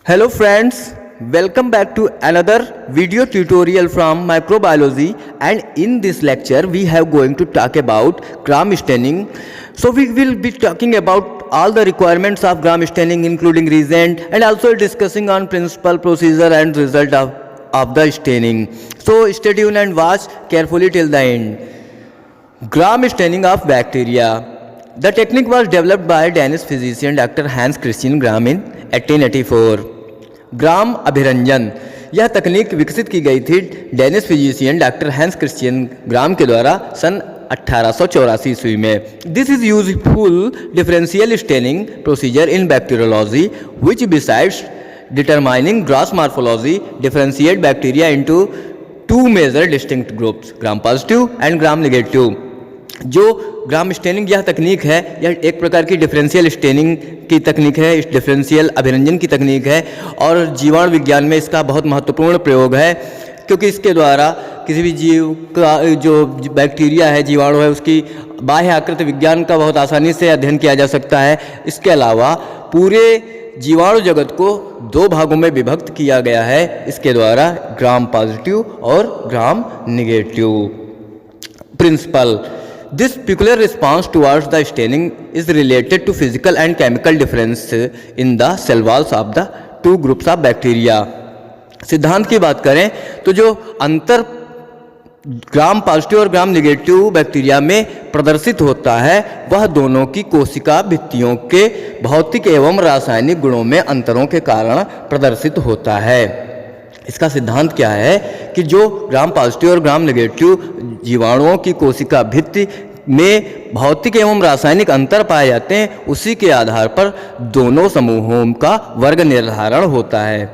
Hello friends, welcome back to another video tutorial from microbiology, and in this lecture we have going to talk about gram staining. So we will be talking about all the requirements of gram staining including reagent and also discussing on principle, procedure and result of the staining. So stay tuned and watch carefully till the end. Gram staining of bacteria. The technique was developed by Danish physician Dr. Hans Christian Gram in 1884. ग्राम अभिरंजन, यह तकनीक विकसित की गई थी Danish physician doctor Hans Christian Gram के द्वारा सन 1884 ईस्वी में. This is useful differential staining procedure in bacteriology which besides determining gross morphology differentiate bacteria into two major distinct groups, Gram positive and Gram negative. जो Gram staining यह तकनीक है, यह एक प्रकार की डिफरेंशियल स्टेनिंग की तकनीक है, इस डिफरेंशियल अभिरंजन की तकनीक है और जीवाणु विज्ञान में इसका बहुत महत्वपूर्ण प्रयोग है, क्योंकि इसके द्वारा किसी भी जीव का जो बैक्टीरिया है, जीवाणु है, उसकी बाह्य आकृति विज्ञान का बहुत आसानी से अध्ययन किया जा सकता है. इसके अलावा पूरे जीवाणु जगत को दो भागों में विभक्त किया गया है इसके द्वारा, ग्राम पॉजिटिव और Gram negative. Principle. This peculiar response towards the staining is related to physical and chemical difference in the cell walls of the two groups of bacteria. सिद्धांत की बात करें तो जो अंतर ग्राम पॉजिटिव और ग्राम नेगेटिव बैक्टीरिया में प्रदर्शित होता है वह दोनों की कोशिका भित्तियों के भौतिक एवं रासायनिक गुणों में अंतरों के कारण प्रदर्शित होता है. इसका सिद्धांत क्या है कि जो ग्राम पॉजिटिव और ग्राम नेगेटिव जीवाणुओं की कोशिका भित्ति में भौतिक एवं रासायनिक अंतर पाए जाते हैं, उसी के आधार पर दोनों समूहों का वर्ग निर्धारण होता है.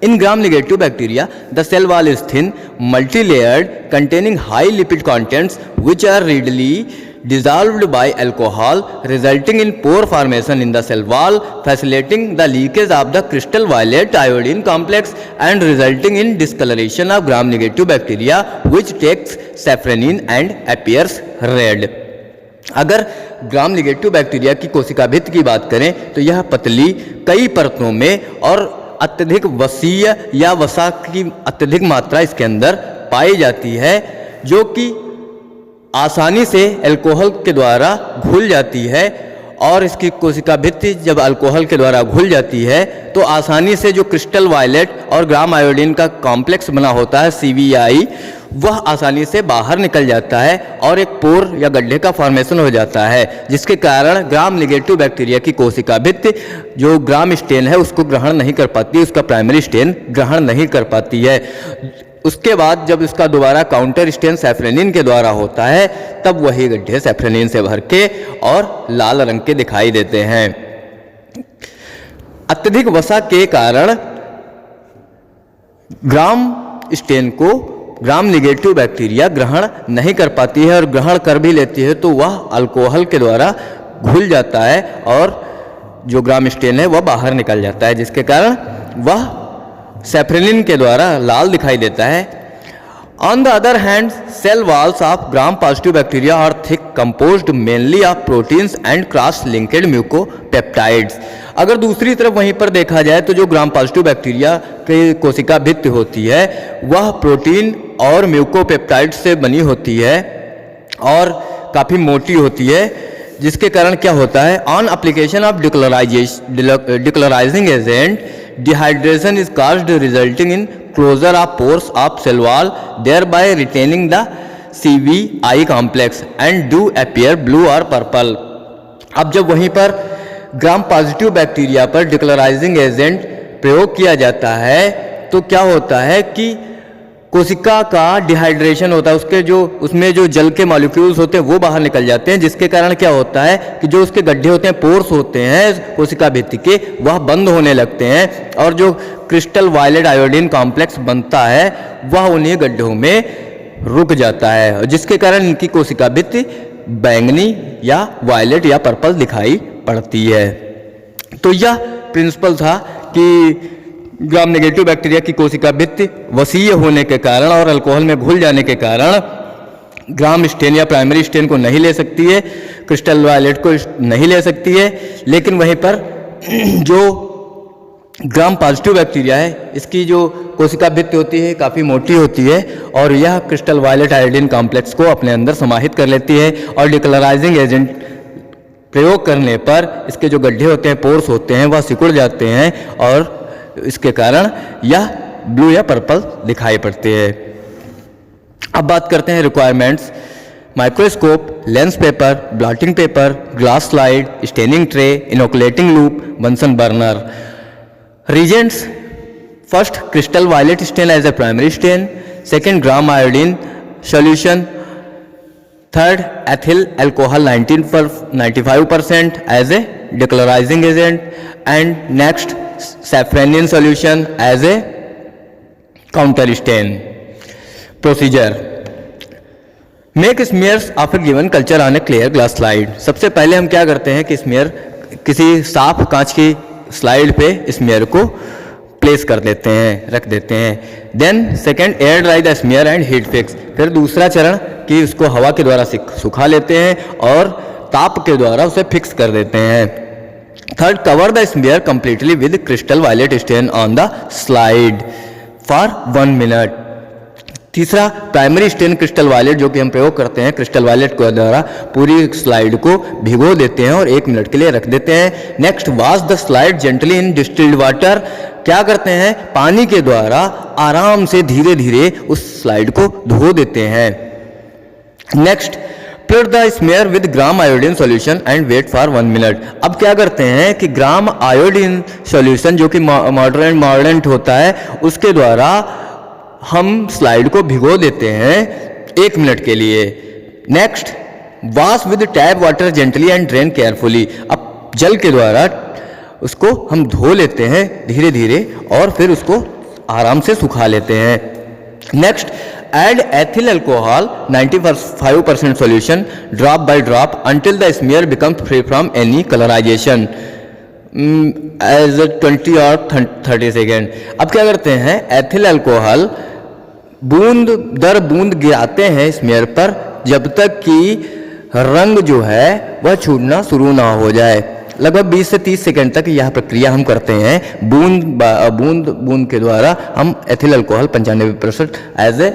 In gram negative bacteria the cell wall is thin, multilayered, containing high lipid contents which are readily dissolved by alcohol, resulting in pore formation in the cell wall, facilitating the leakage of the crystal violet iodine complex and resulting in discoloration of gram negative bacteria which takes safranin and appears red. अगर ग्राम negative bacteria की कोशिका भित्ति की बात करें तो यह पतली कई परतों में और अत्यधिक वसीय या वसा की अत्यधिक मात्रा इसके अंदर पाई जाती है, जो कि आसानी से अल्कोहल के द्वारा घुल जाती है. और इसकी कोशिका भित्ति जब अल्कोहल के द्वारा घुल जाती है तो आसानी से जो क्रिस्टल वायलेट और ग्राम आयोडीन का कॉम्प्लेक्स बना होता है CVI, वह आसानी से बाहर निकल जाता है और एक पोर या गड्ढे का फॉर्मेशन हो जाता है, जिसके कारण ग्राम नेगेटिव बैक्टीरिया की कोशिका भित्ति जो ग्राम स्टेन है उसको ग्रहण नहीं कर पाती, उसका प्राइमरी स्टेन ग्रहण नहीं कर पाती है. उसके बाद जब इसका दोबारा काउंटर स्टेन सैफ्रेनिन के द्वारा होता है तब वही गड्ढे सैफ्रेनिन से भर के और लाल रंग के दिखाई देते हैं. अत्यधिक वसा के कारण ग्राम स्टेन को ग्राम नेगेटिव बैक्टीरिया ग्रहण नहीं कर पाती है और ग्रहण कर भी लेती है तो वह अल्कोहल के द्वारा घुल जाता है और जो ग्राम स्टेन है वह बाहर निकल जाता है, जिसके कारण वह सैफ्रेनिन के द्वारा लाल दिखाई देता है. On the other hand cell walls of gram positive bacteria are thick, composed mainly of proteins and cross linked mucopeptides. अगर दूसरी तरफ वहीं पर देखा जाए तो जो ग्राम पॉजिटिव बैक्टीरिया की कोशिका भित्ति होती है वह प्रोटीन और म्यूकोपेप्टाइड से बनी होती है और काफ़ी मोटी होती है, जिसके कारण क्या होता है, on application of decolourising agent dehydration is caused resulting in closure of pores of cell wall, thereby retaining the CVI complex and do appear blue or purple. अब जब वहीं पर ग्राम पॉजिटिव बैक्टीरिया पर डिक्लोराइजिंग एजेंट प्रयोग किया जाता है तो क्या होता है कि कोशिका का डिहाइड्रेशन होता है, उसमें जो जल के मॉलिक्यूल्स होते हैं वो बाहर निकल जाते हैं, जिसके कारण क्या होता है कि जो उसके गड्ढे होते हैं, पोर्स होते हैं कोशिका भित्ति के, वह बंद होने लगते हैं और जो क्रिस्टल वायलेट आयोडीन कॉम्प्लेक्स बनता है वह उन्हीं गड्ढों में रुक जाता है, जिसके कारण इनकी कोशिका भित्ति बैंगनी या वायलेट या पर्पल दिखाई पड़ती है. तो यह प्रिंसिपल था कि ग्राम नेगेटिव बैक्टीरिया की कोशिका भित्ति वसीय होने के कारण और अल्कोहल में घुल जाने के कारण ग्राम स्टेन या प्राइमरी स्टेन को नहीं ले सकती है, क्रिस्टल वायलेट को नहीं ले सकती है, लेकिन वहीं पर जो ग्राम पॉजिटिव बैक्टीरिया है, इसकी जो कोशिका भित्ति होती है काफ़ी मोटी होती है और यह क्रिस्टल वायलेट आयोडीन कॉम्प्लेक्स को अपने अंदर समाहित कर लेती है और डिकलराइजिंग एजेंट प्रयोग करने पर इसके जो गड्ढे होते हैं, पोर्स होते हैं, वह सिकुड़ जाते हैं और इसके कारण यह ब्लू या पर्पल दिखाई पड़ती है। अब बात करते हैं requirements. Microscope, lens paper, blotting paper, glass slide, staining tray, inoculating loop, Bunsen burner. Reagents: first crystal violet stain as a primary stain, second gram iodine solution, third ethyl alcohol 95% as a decolourising agent, and next safranin solution as a counter stain. Procedure: make smears after given culture on a clear glass slide. सबसे पहले हम क्या करते हैं कि smear किसी साफ कांच की स्लाइड पे स्मीयर को प्लेस कर देते हैं, रख देते हैं। Then second, air dry the smear and heat fix. फिर दूसरा चरण कि उसको हवा के द्वारा सुखा लेते हैं और ताप के द्वारा उसे फिक्स कर देते हैं। Third, cover the smear completely with crystal violet stain on the slide for 1 minute. तीसरा, प्राइमरी स्टेन क्रिस्टल वायलेट जो कि हम प्रयोग करते हैं क्रिस्टल वायलेट के द्वारा पूरी स्लाइड को भिगो देते हैं और 1 मिनट के लिए रख देते हैं। Next, wash the slide gently in distilled water. क्या करते हैं, पानी के द्वारा आराम से धीरे धीरे उस स्लाइड को धो देते हैं। नेक्स्ट, फिर the smear with Gram iodine solution and wait for 1 minute. अब क्या करते हैं कि ग्राम आयोडीन सॉल्यूशन जो कि मॉडरेंट होता है उसके द्वारा हम स्लाइड को भिगो देते हैं 1 मिनट के लिए। Next, wash with tap water gently and drain carefully. अब जल के द्वारा उसको हम धो लेते हैं धीरे धीरे और फिर उसको आराम से सुखा लेते हैं। Next, add ethyl alcohol 95% solution drop by drop until the smear becomes free from any colourisation as 20 और 30 सेकेंड। अब क्या करते हैं, एथिल अल्कोहल बूंद दर बूंद गिराते हैं स्मीयर पर जब तक कि रंग जो है वह छूटना शुरू ना हो जाए। लगभग 20 से 30 सेकंड तक यह प्रक्रिया हम करते हैं। बूंद के द्वारा हम ethyl alcohol 95% as a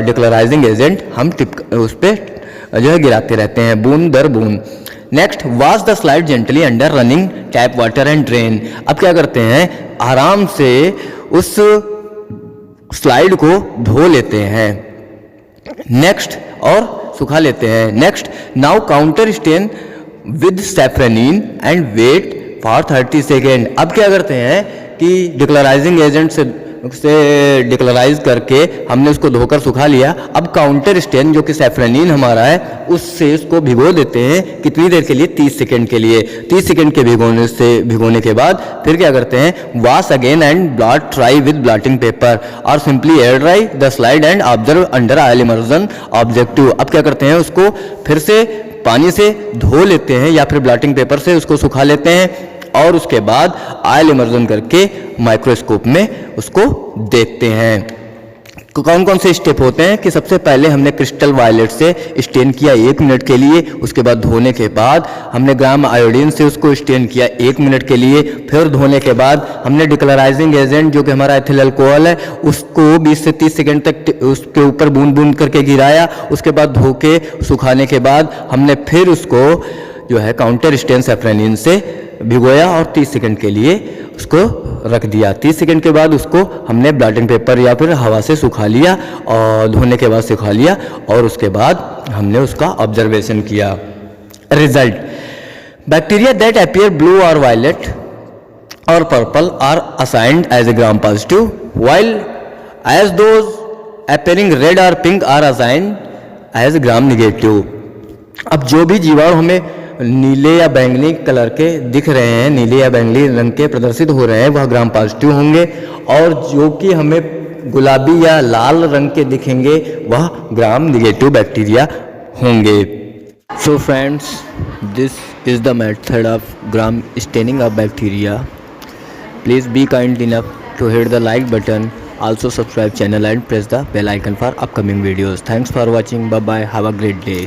decolourising agent हम उस पर जो है गिराते रहते हैं बूंद दर बूंद। Next, wash the slide gently under running tap water and drain. अब क्या करते हैं, आराम से उस स्लाइड को धो लेते हैं। नेक्स्ट, और सुखा लेते हैं। Next, now counter stain with safranin and wait for 30 second. अब क्या करते हैं कि डिकलराइजिंग एजेंट से डिकलराइज करके हमने उसको धोकर सुखा लिया। अब काउंटर स्टेन जो कि सैफ्रेनिन हमारा है उससे इसको भिगो देते हैं कितनी देर के लिए, 30 सेकेंड के लिए। 30 सेकेंड के भिगोने के बाद फिर क्या करते हैं, wash again and blot dry with blotting paper और simply air dry the slide and observe under oil immersion objective. अब क्या करते हैं, उसको फिर से पानी से धो लेते हैं या फिर ब्लॉटिंग पेपर से उसको सुखा लेते हैं और उसके बाद ऑयल इमर्जन करके माइक्रोस्कोप में उसको देखते हैं। कौन कौन से स्टेप होते हैं कि सबसे पहले हमने क्रिस्टल वायलेट से स्टेन किया 1 मिनट के लिए, उसके बाद धोने के बाद हमने ग्राम आयोडीन से उसको स्टेन किया 1 मिनट के लिए, फिर धोने के बाद हमने डिकलराइजिंग एजेंट जो कि हमारा एथिल अल्कोहल है उसको 20 से 30 सेकेंड तक उसके ऊपर बूंद बूंद करके गिराया, उसके बाद धो के सुखाने के बाद हमने फिर उसको जो है काउंटर स्टेन सैफ्रेनिन से भिगोया और 30 सेकंड के लिए उसको रख दिया। 30 सेकंड के बाद उसको हमने ब्लॉटिंग पेपर या फिर हवा से सुखा लिया और धोने के बाद सुखा लिया और उसके बाद हमने उसका ऑब्जर्वेशन किया। Result, bacteria that appear blue और वायलेट और purple are assigned as a Gram positive while as those appearing red or pink are assigned as gram negative। अब जो भी जीवाणु हमें नीले या बैंगनी कलर के दिख रहे हैं, नीले या बैंगनी रंग के प्रदर्शित हो रहे हैं, वह ग्राम पॉजिटिव होंगे, और जो कि हमें गुलाबी या लाल रंग के दिखेंगे वह ग्राम निगेटिव बैक्टीरिया होंगे। So friends, this is the method of gram staining of bacteria. Please be kind enough to hit the like button, also subscribe channel and press the bell icon for upcoming videos. Thanks for watching. Bye bye. Have a great day.